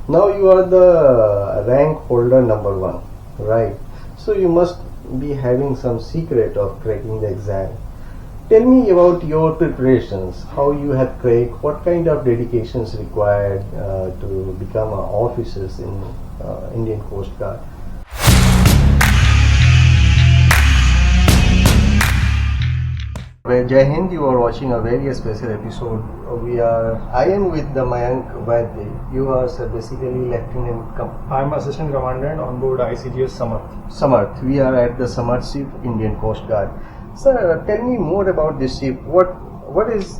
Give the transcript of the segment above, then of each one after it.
Now you are the rank holder number one, right? So you must be having some secret of cracking the exam. Tell me about your preparations, how you have cracked, what kind of dedications required to become officers in Indian Coast Guard. Well, Jai Hind, you are watching a very special episode. I am with the Mayank Vaidya. You are basically Lieutenant I'm Assistant Commandant on board ICGS Samarth. Samarth. We are at the Samarth ship, Indian Coast Guard. Sir, tell me more about this ship. What is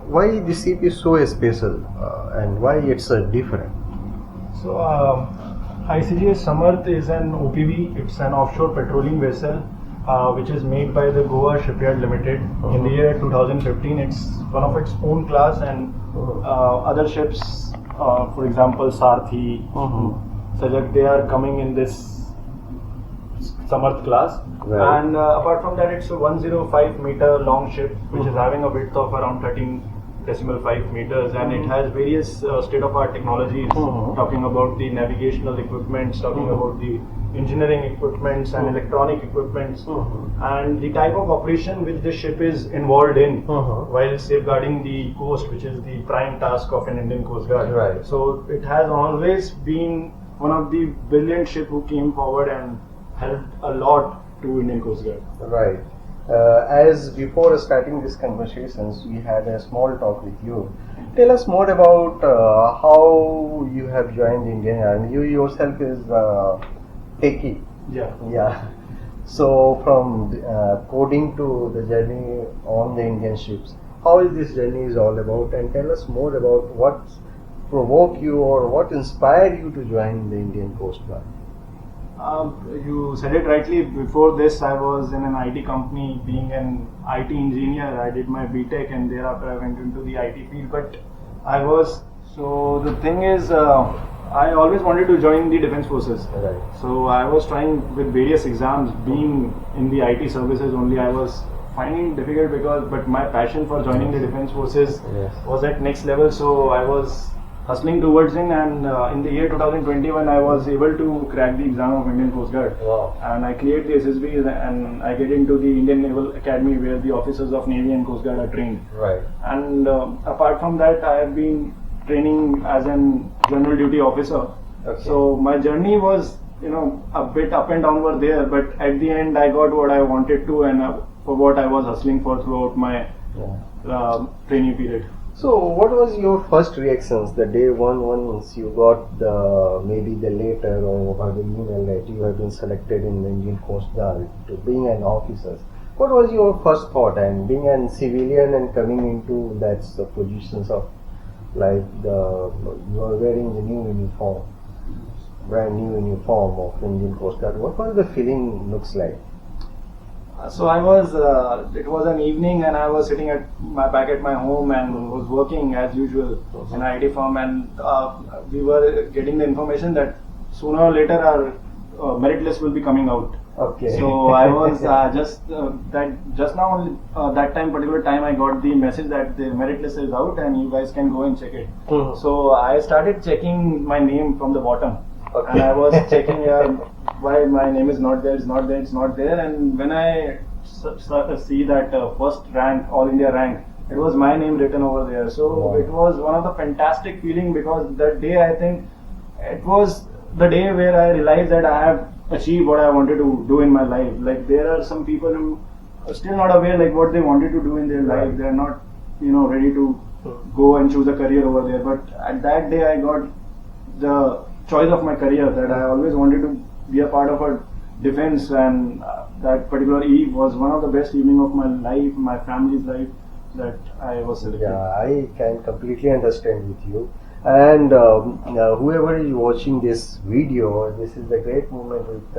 why this ship is so special and why it's different? So, ICGS Samarth is an OPV. It's an offshore petroleum vessel which is made by the Goa Shipyard Limited. In the year 2015, it's one of its own class, and other ships, for example, Sarthi, Sajak, they are coming in this Samarth class. Right. And apart from that, it's a 105 meter long ship which is having a width of around 13.5 meters, and it has various state-of-art technologies, talking about the navigational equipments, talking about the engineering equipments and electronic equipments, and the type of operation which the ship is involved in while safeguarding the coast, which is the prime task of an Indian Coast Guard. Right. So it has always been one of the brilliant ships who came forward and helped a lot to Indian Coast Guard. Right. As before starting these conversations, we had a small talk with you. Tell us more about how you have joined the Indian Army. You yourself is techie. Yeah. Yeah. So from coding to the journey on the Indian ships, how is this journey is all about? And tell us more about what provoked you or what inspired you to join the Indian Coast Guard. You said it rightly. Before this, I was in an IT company, being an IT engineer. I did my BTech, and thereafter I went into the IT field. But the thing is, I always wanted to join the defense forces. Right. So I was trying with various exams. Being in the IT services only, I was finding it difficult but my passion for joining the defense forces was at next level. So I was hustling towards it, and in the year 2021 I was able to crack the exam of Indian Coast Guard. Wow. And I cleared the SSB, and I get into the Indian Naval Academy where the officers of Navy and Coast Guard are trained. Right. And apart from that, I have been training as an general duty officer. Okay. So my journey was, a bit up and down over there, but at the end I got what I wanted to, and for what I was hustling for throughout my training period. So, what was your first reactions the day once you got maybe the letter or the email that you have been selected in the Indian Coast Guard to being an officer? What was your first thought, and being a civilian and coming into that positions of like you are wearing the new uniform, brand new uniform of Indian Coast Guard? What was the feeling looks like? So I was, it was an evening, and I was sitting back at my home and was working as usual in an IT firm, and we were getting the information that sooner or later our merit list will be coming out. Okay. So I was that particular time I got the message that the merit list is out and you guys can go and check it. So I started checking my name from the bottom. Okay. And I was checking why my name is not there, it's not there. And when I see that first rank, All India rank, it was my name written over there. So wow. It was one of the fantastic feeling, because that day I think it was the day where I realized that I have achieved what I wanted to do in my life. Like, there are some people who are still not aware like what they wanted to do in their life. They are not, ready to go and choose a career over there. But at that day I got the choice of my career, that I always wanted to be a part of a defense, and that particular eve was one of the best evening of my life, my family's life, that I was selected. Yeah, I can completely understand with you. And whoever is watching this video, this is a great moment with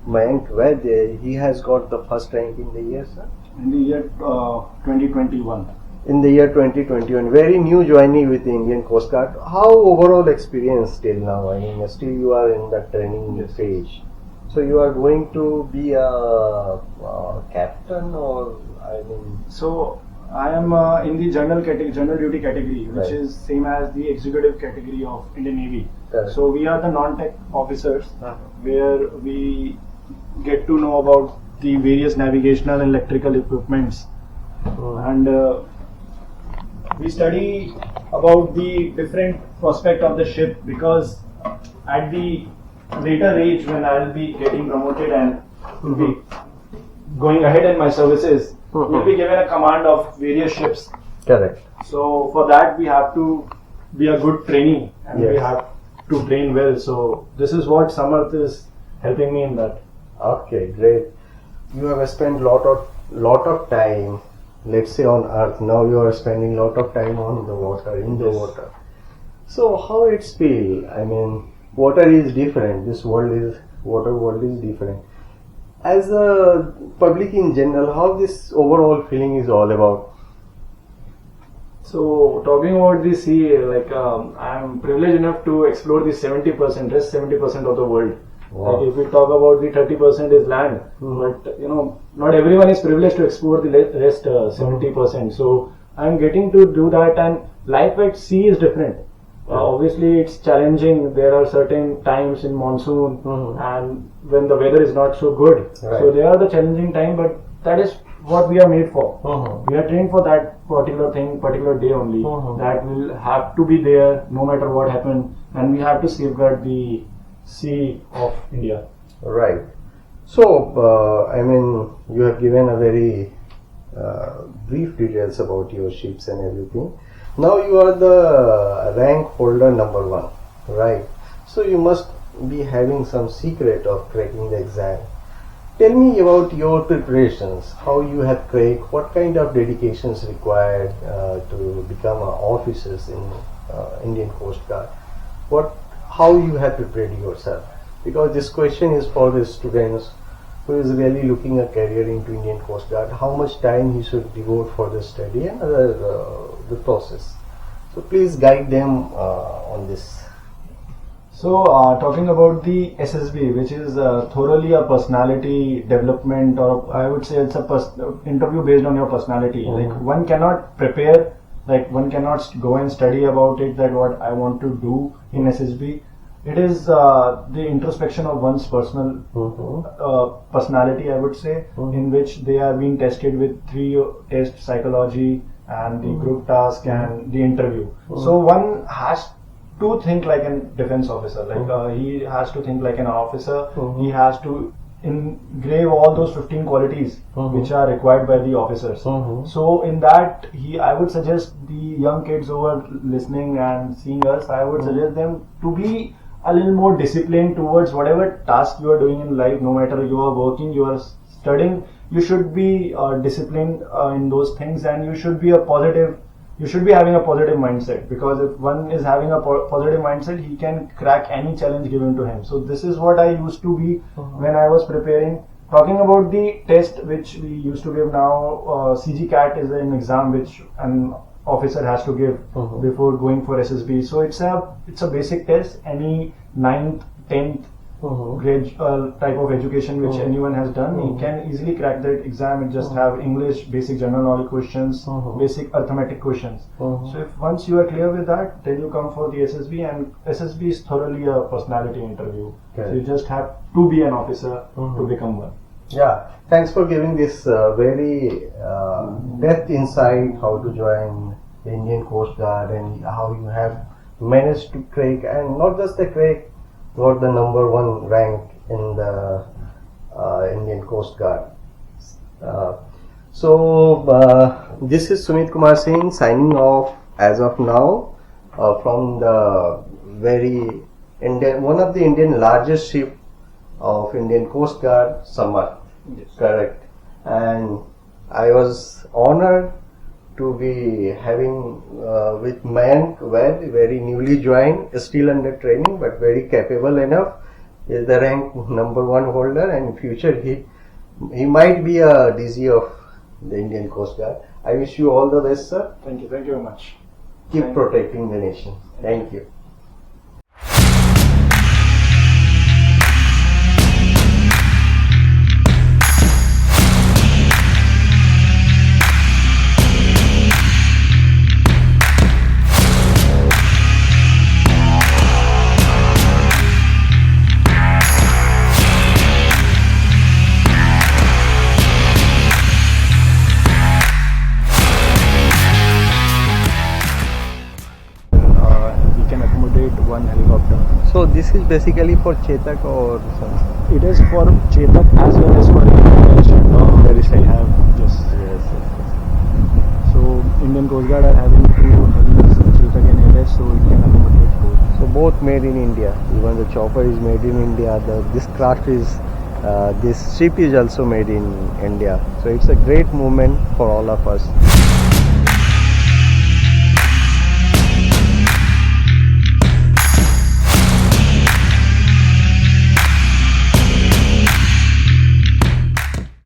Mayank Vaidya. He has got the first rank in the year, sir? In the year 2021. In the year 2021, very new joining with the Indian Coast Guard. How overall experience till now? I mean, still you are in the training stage. So you are going to be a captain, or I mean? So I am in the general duty category, which Right. is same as the executive category of Indian Navy. Correct. So we are the non-tech officers, Uh-huh. where we get to know about the various navigational and electrical equipments, and we study about the different prospect of the ship, because at the later age when I'll be getting promoted and will be going ahead in my services, we'll be given a command of various ships. Correct. So for that we have to be a good trainee, and we Yes. have to train well. So this is what Samarth is helping me in that. Okay, great. You have spent lot of time, let's say on Earth. Now you are spending lot of time on the water, in the Yes. water. So how it's feel? I mean, water is different. This water world is different. As a public in general, how this overall feeling is all about? So talking about the sea, like I'm privileged enough to explore the 70%, rest 70% of the world. Wow. Like if we talk about the 30% is land, but not everyone is privileged to explore the rest 70%. So I'm getting to do that, and life at sea is different. Obviously, it's challenging. There are certain times in monsoon and when the weather is not so good. Right. So they are the challenging time, but that is what we are made for. Mhm. We are trained for that particular thing, particular day only. Mhm. That will have to be there no matter what happens, and we have to safeguard the sea of India. Right. So, I mean, you have given a very brief details about your ships and everything. Now you are the rank holder number 1, right? So you must be having some secret of cracking the exam. Tell me about your preparations, how you have cracked, what kind of dedications required to become officers in Indian Coast Guard. How you have prepared yourself? Because this question is for the students who is really looking a career into Indian Coast Guard. How much time he should devote for the study and the process. So please guide them on this. So, talking about the SSB, which is thoroughly a personality development, or I would say it's a interview based on your personality. Mhm. Like one cannot prepare, like one cannot go and study about it, that what I want to do in SSB. It is the introspection of one's personal personality, I would say, in which they are being tested with 3 tests: psychology and the group task and the interview. So one has to think like a defense officer, like he has to think like an officer. He has to engrave all those 15 qualities which are required by the officers. So in that, I would suggest the young kids who are listening and seeing us, I would suggest them to be a little more disciplined towards whatever task you are doing in life. No matter you are working, you are studying, you should be disciplined in those things, and you should be having a positive mindset, because if one is having a positive mindset, he can crack any challenge given to him. So this is what I used to be when I was preparing. Talking about the test which we used to give now, CG CAT is an exam which an officer has to give before going for SSB. So it's a basic test. Any 9th, 10th grade type of education which anyone has done, he can easily crack that exam. It just have English, basic general knowledge questions, basic arithmetic questions. So if once you are clear with that, then you come for the SSB, and SSB is thoroughly a personality interview. Okay. So you just have to be an officer to become one. Yeah, thanks for giving this very depth insight how to join the Indian Coast Guard and how you have managed to crack, and not just the crack, got the number 1 rank in the Indian Coast Guard. This is Sumit Kumar Singh signing off as of now from the one of the Indian largest ship of Indian Coast Guard, Samarth. Yes. Correct. And I was honored to be having with Mayank, very newly joined, still under training, but very capable enough. He is the rank number 1 holder, and in future he might be a DG of the Indian Coast Guard. I wish you all the best, sir. Thank you very much. Keep protecting the nation. Thank you. one helicopter. So this is basically for Chetak or something? It is for Chetak as well as for Indian Very which we safe. have just. Yes. So Indian Coast Guard are having two helis, Chetak and LS, so it can accommodate both. So both made in India. Even the chopper is made in India. This craft is, this ship is also made in India. So it's a great movement for all of us.